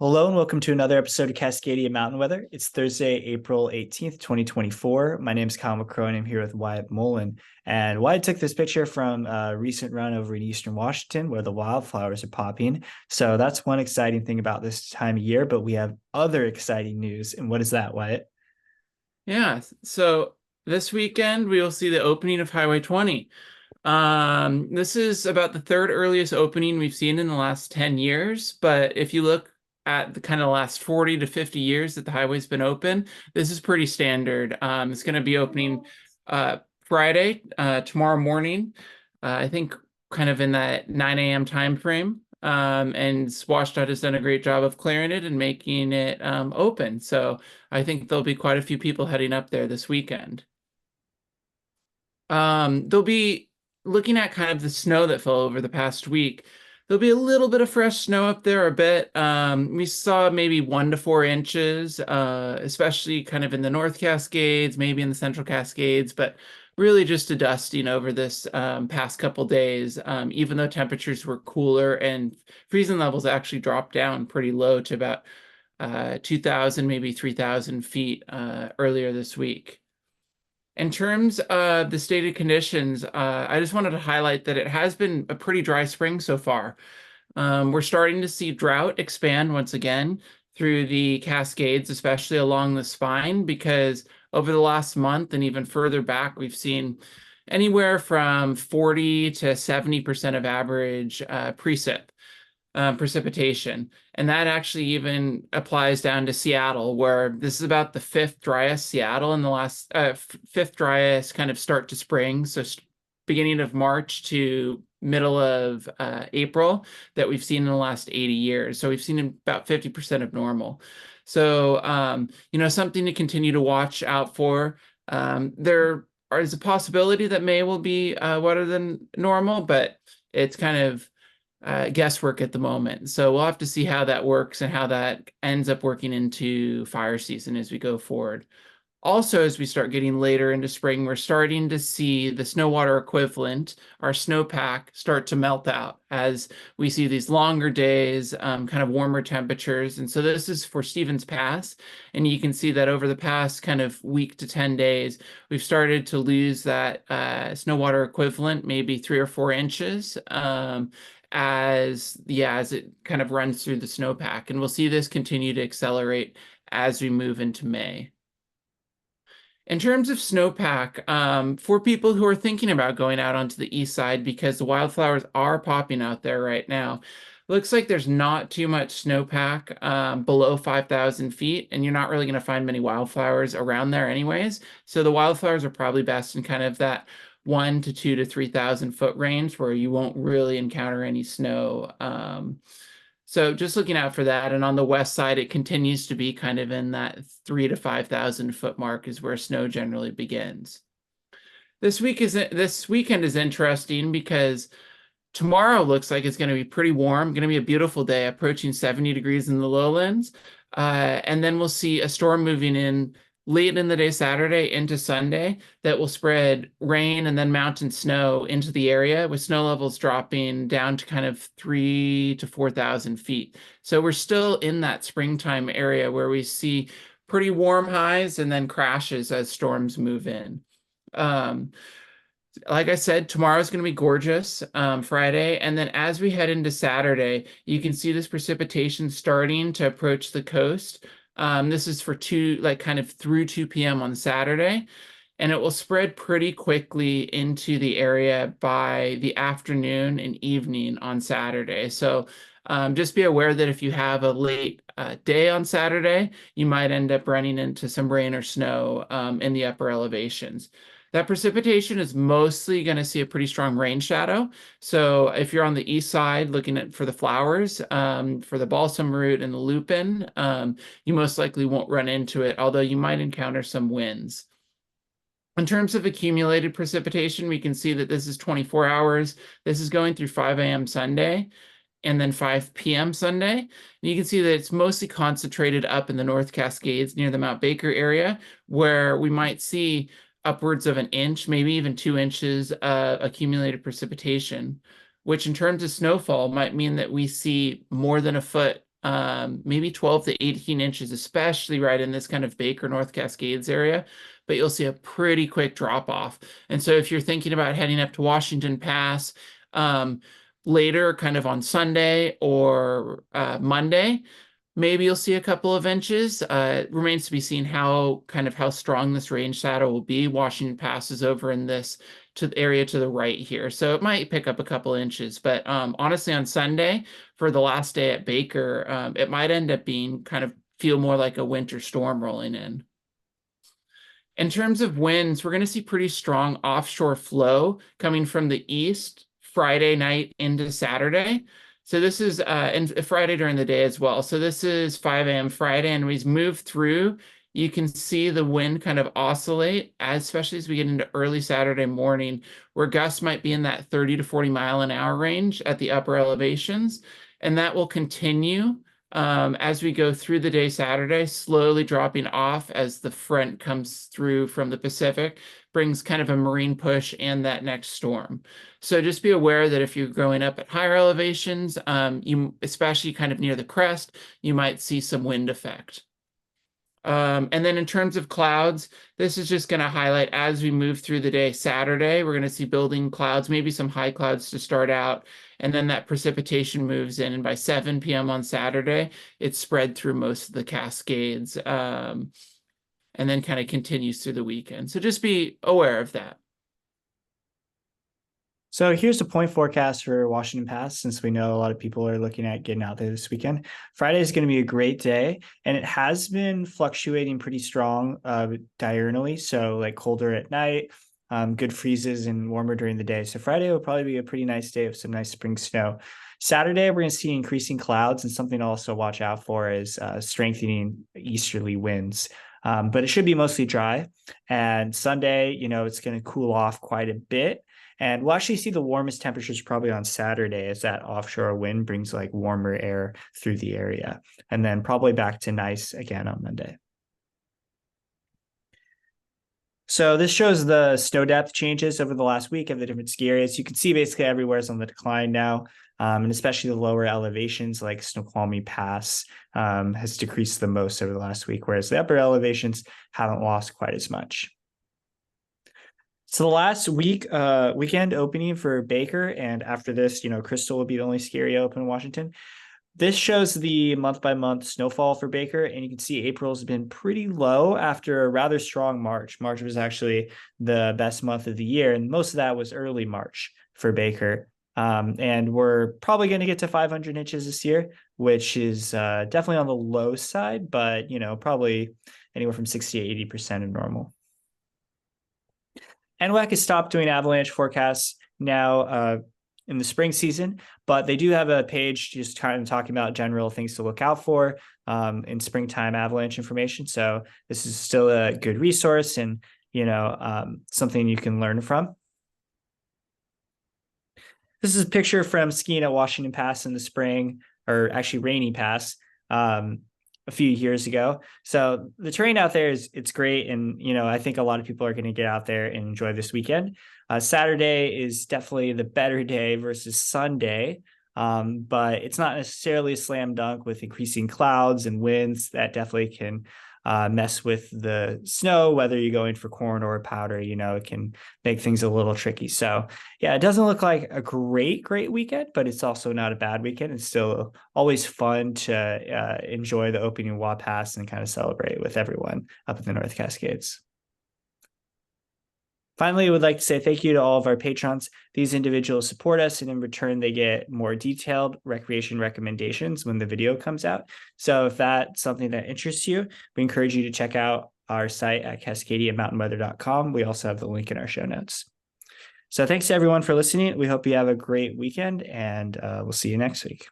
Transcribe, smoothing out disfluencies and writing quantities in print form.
Hello and welcome to another episode of Cascadia Mountain Weather. It's Thursday, April 18th, 2024. My name is Kyle McCrow and I'm here with Wyatt Mullen. And Wyatt took this picture from a recent run over in Eastern Washington where the wildflowers are popping. So that's one exciting thing about this time of year, but we have other exciting news. And what is that, Wyatt? Yeah, so this weekend we will see the opening of Highway 20. This is about the third earliest opening we've seen in the last 10 years, but if you look at the kind of last 40 to 50 years that the highway's been open, this is pretty standard. It's going to be opening Friday, tomorrow morning, I think kind of in that 9 a.m. time frame. And WashDOT has done a great job of clearing it and making it open. So I think there'll be quite a few people heading up there this weekend. They'll be looking at kind of the snow that fell over the past week. There'll be a little bit of fresh snow up there, a bit. We saw maybe 1 to 4 inches, especially kind of in the North Cascades, maybe in the Central Cascades, but really just a dusting over this past couple days, even though temperatures were cooler and freezing levels actually dropped down pretty low to about 2,000, maybe 3,000 feet earlier this week. In terms of the stated conditions, I just wanted to highlight that it has been a pretty dry spring so far. We're starting to see drought expand once again through the Cascades, especially along the spine, because over the last month and even further back, we've seen anywhere from 40 to 70% of average precipitation. And that actually even applies down to Seattle, where this is about the fifth driest Seattle in the last fifth driest kind of start to spring. So beginning of March to middle of April that we've seen in the last 80 years. So we've seen about 50% of normal. So, something to continue to watch out for. There is a possibility that May will be wetter than normal, but it's kind of guesswork at the moment. So we'll have to see how that works and how that ends up working into fire season as we go forward. Also, as we start getting later into spring, we're starting to see the snow water equivalent, our snowpack, start to melt out as we see these longer days, kind of warmer temperatures. And so this is for Stevens Pass. And you can see that over the past kind of week to 10 days, we've started to lose that snow water equivalent, maybe 3 or 4 inches. As it kind of runs through the snowpack. And we'll see this continue to accelerate as we move into May. In terms of snowpack, for people who are thinking about going out onto the east side because the wildflowers are popping out there right now, looks like there's not too much snowpack below 5,000 feet, and you're not really going to find many wildflowers around there anyways. So the wildflowers are probably best in kind of that 1 to 2 to 3,000 foot range where you won't really encounter any snow. So just looking out for that. And on the west side, it continues to be kind of in that 3 to 5,000 foot mark is where snow generally begins. This weekend is interesting because tomorrow looks like it's going to be pretty warm, going to be a beautiful day, approaching 70 degrees in the lowlands. And then we'll see a storm moving in late in the day Saturday into Sunday that will spread rain and then mountain snow into the area with snow levels dropping down to kind of 3 to 4,000 feet. So we're still in that springtime area where we see pretty warm highs and then crashes as storms move in. Like I said, tomorrow's going to be gorgeous, Friday. And then as we head into Saturday, you can see this precipitation starting to approach the coast. This is for kind of through 2 p.m. on Saturday, and it will spread pretty quickly into the area by the afternoon and evening on Saturday. So just be aware that if you have a late day on Saturday, you might end up running into some rain or snow in the upper elevations. That precipitation is mostly going to see a pretty strong rain shadow. So if you're on the east side looking for the flowers, for the balsam root and the lupin, you most likely won't run into it, although you might encounter some winds. In terms of accumulated precipitation, we can see that this is 24 hours. This is going through 5 a.m. Sunday and then 5 p.m. Sunday. And you can see that it's mostly concentrated up in the North Cascades near the Mount Baker area, where we might see upwards of an inch, maybe even 2 inches accumulated precipitation, which in terms of snowfall might mean that we see more than a foot maybe 12 to 18 inches, especially right in this kind of Baker North Cascades area. But you'll see a pretty quick drop off. And so if you're thinking about heading up to Washington Pass later, kind of on Sunday or Monday, maybe you'll see a couple of inches. It remains to be seen how strong this rain shadow will be. Washington Pass is over in this to the area to the right here, so it might pick up a couple inches. But honestly, on Sunday for the last day at Baker, it might end up being feel more like a winter storm rolling in. In terms of winds, we're going to see pretty strong offshore flow coming from the east Friday night into Saturday. So this is and Friday during the day as well. So this is 5 a.m. Friday, and we move through. You can see the wind kind of oscillate, especially as we get into early Saturday morning, where gusts might be in that 30 to 40 mile an hour range at the upper elevations. And that will continue as we go through the day Saturday, slowly dropping off as the front comes through from the Pacific, brings kind of a marine push and that next storm. So just be aware that if you're growing up at higher elevations, you especially kind of near the crest, you might see some wind effect. And then in terms of clouds, this is just going to highlight as we move through the day Saturday, we're going to see building clouds, maybe some high clouds to start out, and then that precipitation moves in. And by 7 p.m. on Saturday, it's spread through most of the Cascades, and then kind of continues through the weekend. So just be aware of that. So here's the point forecast for Washington Pass, since we know a lot of people are looking at getting out there this weekend. Friday is going to be a great day, and it has been fluctuating pretty strong diurnally. So like colder at night, good freezes, and warmer during the day. So Friday will probably be a pretty nice day with some nice spring snow. Saturday, we're going to see increasing clouds, and something to also watch out for is strengthening easterly winds. But it should be mostly dry. And Sunday, it's going to cool off quite a bit. And we'll actually see the warmest temperatures probably on Saturday, as that offshore wind brings like warmer air through the area. And then probably back to nice again on Monday. So this shows the snow depth changes over the last week of the different ski areas. You can see basically everywhere is on the decline now, and especially the lower elevations like Snoqualmie Pass has decreased the most over the last week, whereas the upper elevations haven't lost quite as much. So the last weekend opening for Baker, and after this, Crystal will be the only ski area open in Washington. This shows the month-by-month snowfall for Baker, and you can see April's been pretty low after a rather strong March. March was actually the best month of the year, and most of that was early March for Baker. And we're probably going to get to 500 inches this year, which is definitely on the low side, but, probably anywhere from 60 to 80% of normal. NWAC has stopped doing avalanche forecasts now in the spring season, but they do have a page just kind of talking about general things to look out for in springtime avalanche information. So this is still a good resource, and something you can learn from. This is a picture from skiing at Washington Pass in the spring, or actually Rainy Pass, a few years ago. So the terrain out there it's great. And, I think a lot of people are going to get out there and enjoy this weekend. Saturday is definitely the better day versus Sunday. But it's not necessarily a slam dunk with increasing clouds and winds that definitely can mess with the snow, whether you're going for corn or powder. It can make things a little tricky. So yeah, it doesn't look like a great weekend, but it's also not a bad weekend. It's still always fun to enjoy the opening WA Pass and kind of celebrate with everyone up in the North Cascades. Finally, I would like to say thank you to all of our patrons. These individuals support us, and in return, they get more detailed recreation recommendations when the video comes out. So if that's something that interests you, we encourage you to check out our site at cascadianmountainweather.com. We also have the link in our show notes. So thanks to everyone for listening. We hope you have a great weekend, and we'll see you next week.